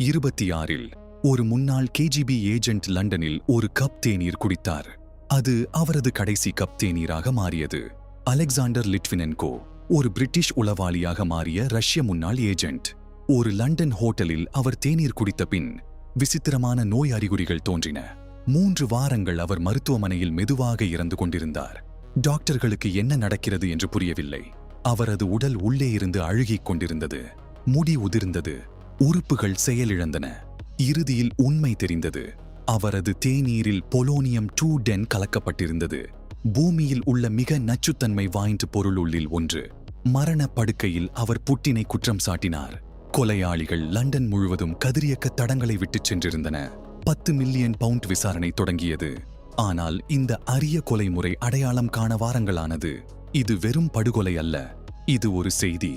26இல் ஒரு முன்னாள் KGB agent லண்டனில் ஒரு கப் தேநீர் குடித்தார். அது அவரது கடைசி கப் தேநீராக மாறியது. அலெக்சாண்டர் லிட்வினென்கோ ஒரு பிரிட்டிஷ் உளவாளியாக மாறிய ரஷ்ய முன்னாள் ஏஜென்ட். ஒரு லண்டன் ஹோட்டலில் அவர் தேநீர் குடித்த பின் விசித்திரமான நோய் அறிகுறிகள் தோன்றின. 3 வாரங்கள் அவர் மருத்துவமனையில் மெதுவாக இறந்து கொண்டிருந்தார். டாக்டர்களுக்கு என்ன நடக்கிறது என்று புரியவில்லை. அவரது உடல் உள்ளே இருந்து அழுகிக் கொண்டிருந்தது. முடி உதிர்ந்தது. உறுப்புகள் செயலிழந்தன. இறுதியில் உண்மை தெரிந்தது. அவரது தேநீரில் பொலோனியம்-210 கலக்கப்பட்டிருந்தது. பூமியில் உள்ள மிக நச்சுத்தன்மை வாய்ந்த பொருளுள்ளில் ஒன்று. மரண படுக்கையில் அவர் புட்டினை குற்றம் சாட்டினார். கொலையாளிகள் லண்டன் முழுவதும் கதிரியக்க தடங்களை விட்டுச் சென்றிருந்தன. 10 மில்லியன் பவுண்ட் விசாரணை தொடங்கியது. ஆனால் இந்த அரிய கொலை முறை அடையாளம் காண வாரங்களானது. இது வெறும் படுகொலை அல்ல, இது ஒரு செய்தி.